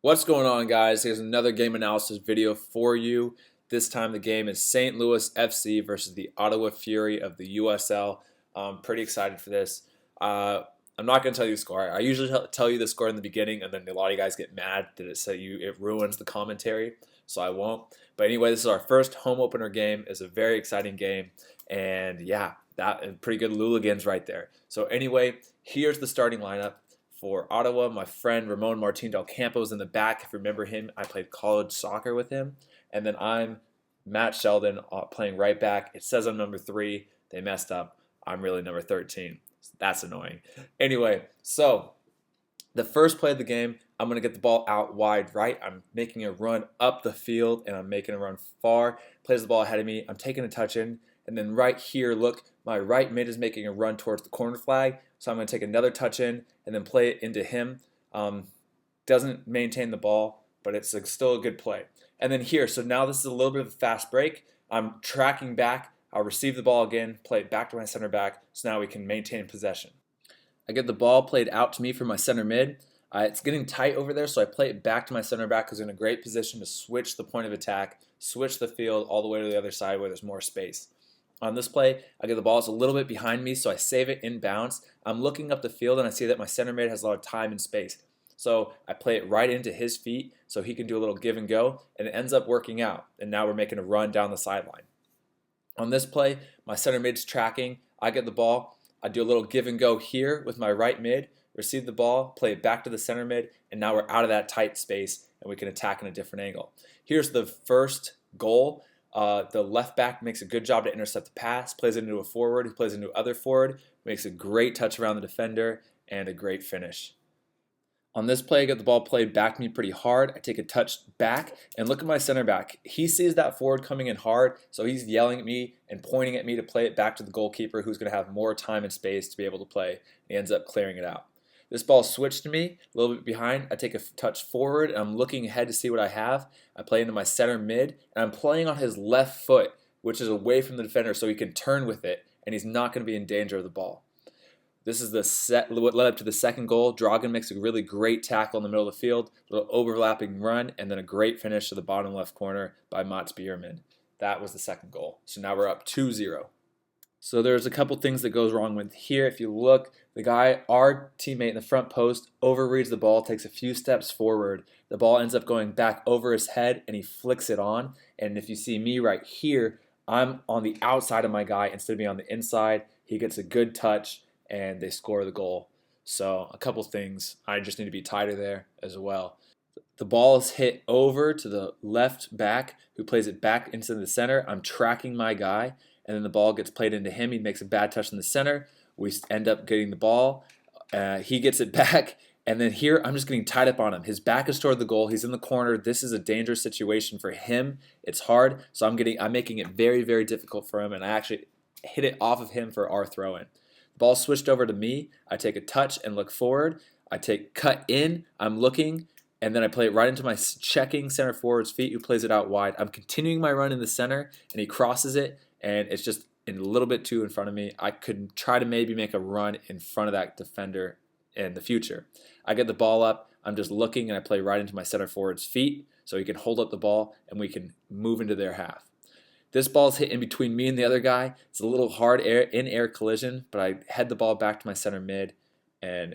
What's going on, guys? Here's another game analysis video for you. This time the game is St. Louis FC versus the Ottawa Fury of the USL. I'm pretty excited for this. I'm not going to tell you the score. I usually tell you the score in the beginning, and then a lot of you guys get mad that it ruins the commentary, so I won't. But anyway, this is our first home opener game. It's a very exciting game, and yeah, that pretty good Luligans right there. So anyway, here's the starting lineup. For Ottawa, my friend Ramon Martin Del Campo is in the back. If you remember him, I played college soccer with him. And then I'm Matt Sheldon playing right back. It says I'm number 3. They messed up. I'm really number 13. That's annoying. Anyway, so the first play of the game, I'm going to get the ball out wide right. I'm making a run up the field, and I'm making a run far. Plays the ball ahead of me. I'm taking a touch in. And then right here, look, my right mid is making a run towards the corner flag. So I'm going to take another touch in and then play it into him. Doesn't maintain the ball, but it's still a good play. And then here, so now this is a little bit of a fast break. I'm tracking back. I'll receive the ball again, play it back to my center back, so now we can maintain possession. I get the ball played out to me from my center mid. It's getting tight over there, so I play it back to my center back who's in a great position to switch the point of attack, switch the field all the way to the other side where there's more space. On this play, I get the ball, it's a little bit behind me, so I save it inbounds. I'm looking up the field, and I see that my center mid has a lot of time and space. So I play it right into his feet so he can do a little give and go, and it ends up working out. And now we're making a run down the sideline. On this play, my center mid's tracking. I get the ball. I do a little give and go here with my right mid, receive the ball, play it back to the center mid, and now we're out of that tight space, and we can attack in a different angle. Here's the first goal. The left back makes a good job to intercept the pass, plays it into a forward, who plays into other forward, makes a great touch around the defender, and a great finish. On this play, I get the ball played back to me pretty hard. I take a touch back, and look at my center back. He sees that forward coming in hard, so he's yelling at me and pointing at me to play it back to the goalkeeper, who's going to have more time and space to be able to play. He ends up clearing it out. This ball switched to me, a little bit behind. I take a touch forward, and I'm looking ahead to see what I have. I play into my center mid, and I'm playing on his left foot, which is away from the defender, so he can turn with it, and he's not going to be in danger of the ball. This is what led up to the second goal. Dragan makes a really great tackle in the middle of the field, a little overlapping run, and then a great finish to the bottom left corner by Mats Bierman. That was the second goal. So now we're up 2-0. So there's a couple things that goes wrong with here. If you look, our teammate in the front post, overreads the ball, takes a few steps forward. The ball ends up going back over his head, and he flicks it on. And if you see me right here, I'm on the outside of my guy instead of being on the inside. He gets a good touch, and they score the goal. So a couple things. I just need to be tighter there as well. The ball is hit over to the left back, who plays it back into the center. I'm tracking my guy, and then the ball gets played into him. He makes a bad touch in the center. We end up getting the ball. He gets it back, and then here I'm just getting tied up on him. His back is toward the goal. He's in the corner. This is a dangerous situation for him. It's hard, so I'm making it very, very difficult for him, and I actually hit it off of him for our throw-in. The ball switched over to me. I take a touch and look forward. I take cut in. I'm looking, and then I play it right into my checking center forward's feet, who plays it out wide. I'm continuing my run in the center, and he crosses it, and it's just a little bit too in front of me. I could try to maybe make a run in front of that defender in the future. I get the ball up. I'm just looking, and I play right into my center forward's feet so he can hold up the ball, and we can move into their half. This ball's hit in between me and the other guy. It's a little hard in-air collision, but I head the ball back to my center mid, and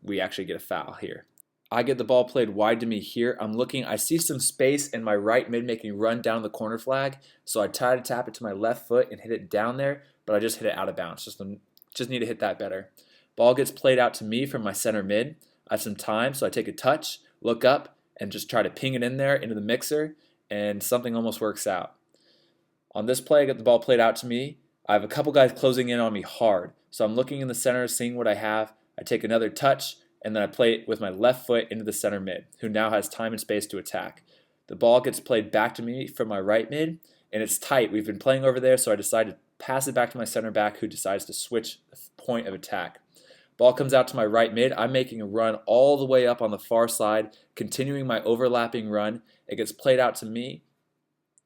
we actually get a foul here. I get the ball played wide to me here. I'm looking. I see some space in my right mid making a run down the corner flag, so I try to tap it to my left foot and hit it down there, but I just hit it out of bounds. Just need to hit that better. Ball gets played out to me from my center mid. I have some time, so I take a touch, look up, and just try to ping it in there into the mixer, and something almost works out. On this play, I get the ball played out to me. I have a couple guys closing in on me hard, so I'm looking in the center, seeing what I have. I take another touch, and then I play it with my left foot into the center mid, who now has time and space to attack. The ball gets played back to me from my right mid, and it's tight. We've been playing over there, so I decide to pass it back to my center back, who decides to switch the point of attack. Ball comes out to my right mid. I'm making a run all the way up on the far side, continuing my overlapping run. It gets played out to me,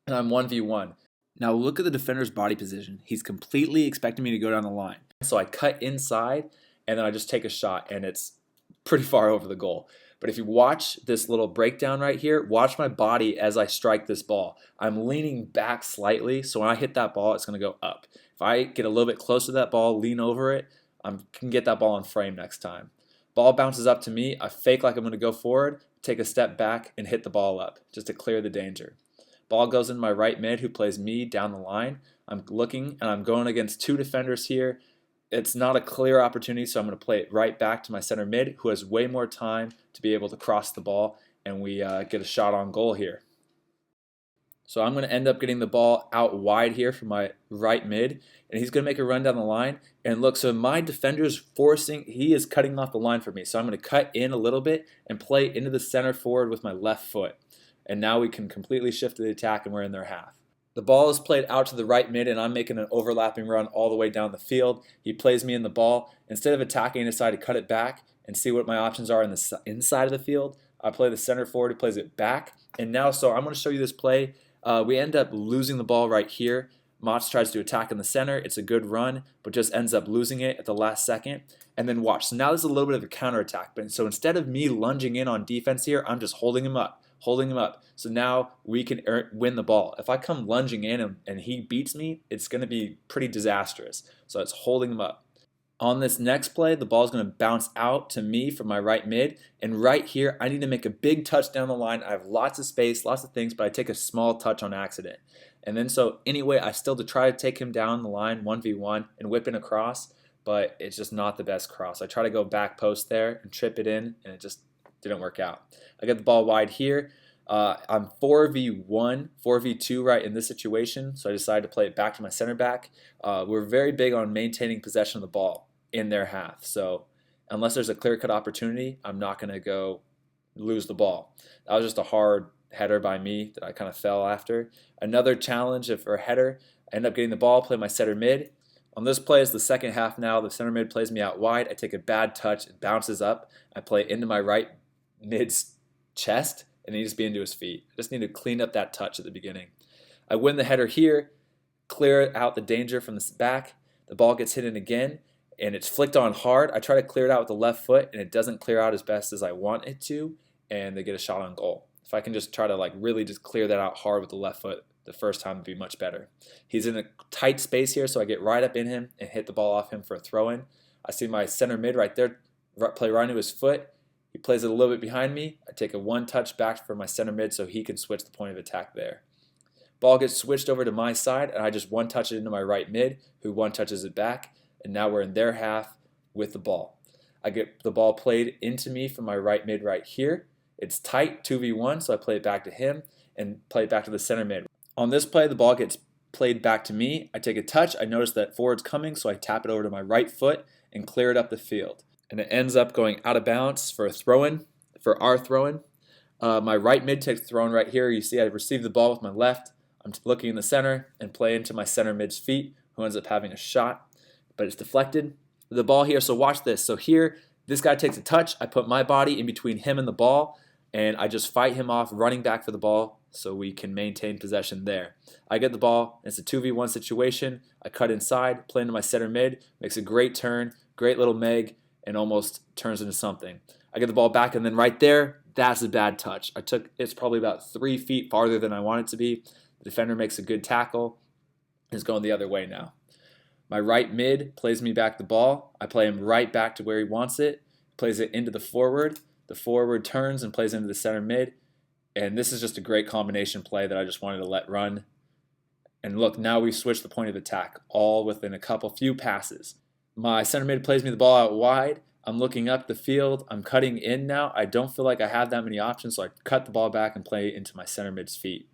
and I'm 1v1. Now look at the defender's body position. He's completely expecting me to go down the line. So I cut inside, and then I just take a shot, and it's pretty far over the goal. But if you watch this little breakdown right here, watch my body as I strike this ball. I'm leaning back slightly, so when I hit that ball, it's going to go up. If I get a little bit closer to that ball, lean over it, I can get that ball on frame next time. Ball bounces up to me, I fake like I'm going to go forward, take a step back, and hit the ball up, just to clear the danger. Ball goes in my right mid, who plays me down the line. I'm looking, and I'm going against 2 defenders here. It's not a clear opportunity, so I'm going to play it right back to my center mid, who has way more time to be able to cross the ball, and we get a shot on goal here. So I'm going to end up getting the ball out wide here for my right mid, and he's going to make a run down the line. And look, so my defender's he is cutting off the line for me. So I'm going to cut in a little bit and play into the center forward with my left foot. And now we can completely shift to the attack, and we're in their half. The ball is played out to the right mid, and I'm making an overlapping run all the way down the field. He plays me in the ball. Instead of attacking, I decide to cut it back and see what my options are in the inside of the field. I play the center forward, who plays it back. And now, so I'm going to show you this play. We end up losing the ball right here. Mats tries to attack in the center. It's a good run, but just ends up losing it at the last second. And then watch. So now there's a little bit of a counterattack. But so instead of me lunging in on defense here, I'm just holding him up. So now we can win the ball. If I come lunging in and he beats me, it's going to be pretty disastrous. So it's holding him up. On this next play, the ball is going to bounce out to me from my right mid. And right here, I need to make a big touch down the line. I have lots of space, lots of things, but I take a small touch on accident. And then so anyway, I still try to take him down the line 1v1 and whip in a cross, but it's just not the best cross. I try to go back post there and trip it in, and it just didn't work out. I get the ball wide here. I'm 4v1, 4v2 right in this situation, so I decided to play it back to my center back. We're very big on maintaining possession of the ball in their half, so unless there's a clear-cut opportunity, I'm not going to go lose the ball. That was just a hard header by me that I kind of fell after. Another challenge for a header, I end up getting the ball, play my center mid. On this play is the second half now. The center mid plays me out wide. I take a bad touch, it bounces up. I play into my right mid's chest, and he needs to be into his feet. I just need to clean up that touch at the beginning. I win the header here, clear out the danger from the back. The ball gets hit in again, and it's flicked on hard. I try to clear it out with the left foot, and it doesn't clear out as best as I want it to, and they get a shot on goal. If I can just try to really just clear that out hard with the left foot the first time, it'd be much better. He's in a tight space here, so I get right up in him and hit the ball off him for a throw-in. I see my center mid right there play right into his foot. He plays it a little bit behind me. I take a one touch back for my center mid so he can switch the point of attack there. Ball gets switched over to my side, and I just one touch it into my right mid, who one touches it back, and now we're in their half with the ball. I get the ball played into me from my right mid right here. It's tight, 2v1, so I play it back to him and play it back to the center mid. On this play, the ball gets played back to me. I take a touch. I notice that forward's coming, so I tap it over to my right foot and clear it up the field. And it ends up going out of bounds for a throw-in, for our throw-in. My right mid takes the throw-in right here. You see I receive the ball with my left. I'm looking in the center and play into my center mid's feet, who ends up having a shot, but it's deflected. The ball here, so watch this. So here, this guy takes a touch. I put my body in between him and the ball, and I just fight him off, running back for the ball so we can maintain possession there. I get the ball. It's a 2v1 situation. I cut inside, play into my center mid, makes a great turn, great little meg, and almost turns into something. I get the ball back, and then right there, that's a bad touch. It's probably about 3 feet farther than I want it to be. The defender makes a good tackle. It's going the other way now. My right mid plays me back the ball. I play him right back to where he wants it, plays it into the forward. The forward turns and plays into the center mid. And this is just a great combination play that I just wanted to let run. And look, now we switch the point of attack, all within a few passes. My center mid plays me the ball out wide. I'm looking up the field. I'm cutting in now. I don't feel like I have that many options, so I cut the ball back and play into my center mid's feet.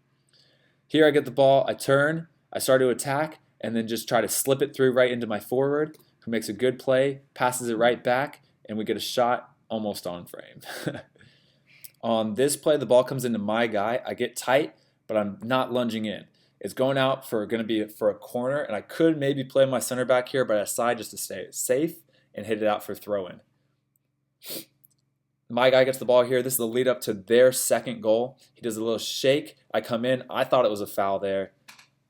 Here I get the ball, I turn, I start to attack, and then just try to slip it through right into my forward, who makes a good play, passes it right back, and we get a shot almost on frame. On this play, the ball comes into my guy. I get tight, but I'm not lunging in. It's going out for a corner, and I could maybe play my center back here, but I decide just to stay safe and hit it out for throw-in. My guy gets the ball here. This is the lead up to their second goal. He does a little shake. I come in. I thought it was a foul there.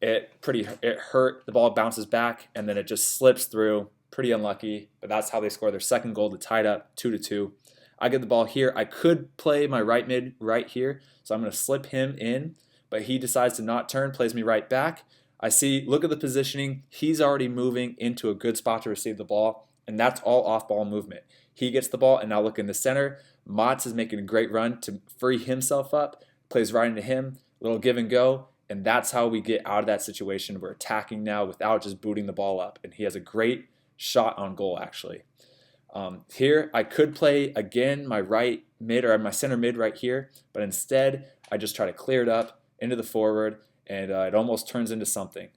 It hurt. The ball bounces back, and then it just slips through. Pretty unlucky, but that's how they score their second goal to tie it up 2-2. I get the ball here. I could play my right mid right here, so I'm going to slip him in, but he decides to not turn, plays me right back. I see, look at the positioning. He's already moving into a good spot to receive the ball, and that's all off-ball movement. He gets the ball, and now look in the center. Mats is making a great run to free himself up, plays right into him, little give and go, and that's how we get out of that situation. We're attacking now without just booting the ball up, and he has a great shot on goal, actually. Here, I could play, again, my right mid or my center mid right here, but instead, I just try to clear it up into the forward, and it almost turns into something.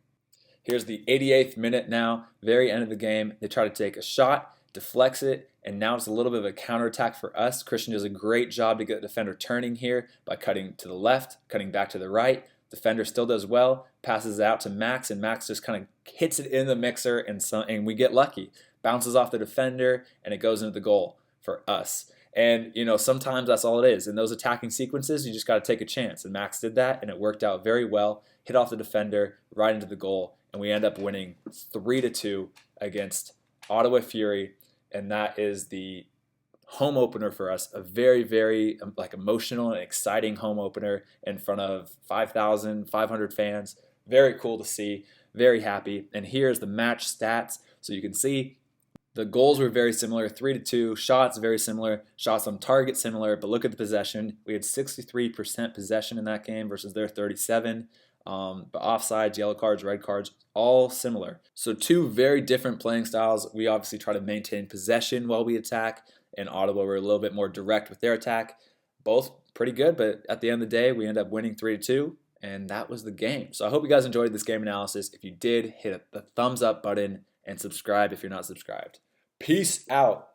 Here's the 88th minute now, very end of the game. They try to take a shot, deflects it, and now it's a little bit of a counterattack for us. Christian does a great job to get the defender turning here by cutting to the left, cutting back to the right. Defender still does well, passes it out to Max, and Max just kind of hits it in the mixer, and we get lucky. Bounces off the defender, and it goes into the goal for us. And, sometimes that's all it is. In those attacking sequences, you just got to take a chance. And Max did that, and it worked out very well. Hit off the defender, right into the goal, and we end up winning 3-2 against Ottawa Fury. And that is the home opener for us, a very, very emotional and exciting home opener in front of 5,500 fans. Very cool to see, very happy. And here's the match stats. So you can see the goals were very similar, 3-2. Shots very similar. Shots on target similar. But look at the possession. We had 63% possession in that game versus their 37%. But offsides, yellow cards, red cards, all similar. So two very different playing styles. We obviously try to maintain possession while we attack. In Ottawa, we're a little bit more direct with their attack. Both pretty good, but at the end of the day, we end up winning 3-2. And that was the game. So I hope you guys enjoyed this game analysis. If you did, hit the thumbs up button and subscribe if you're not subscribed. Peace out.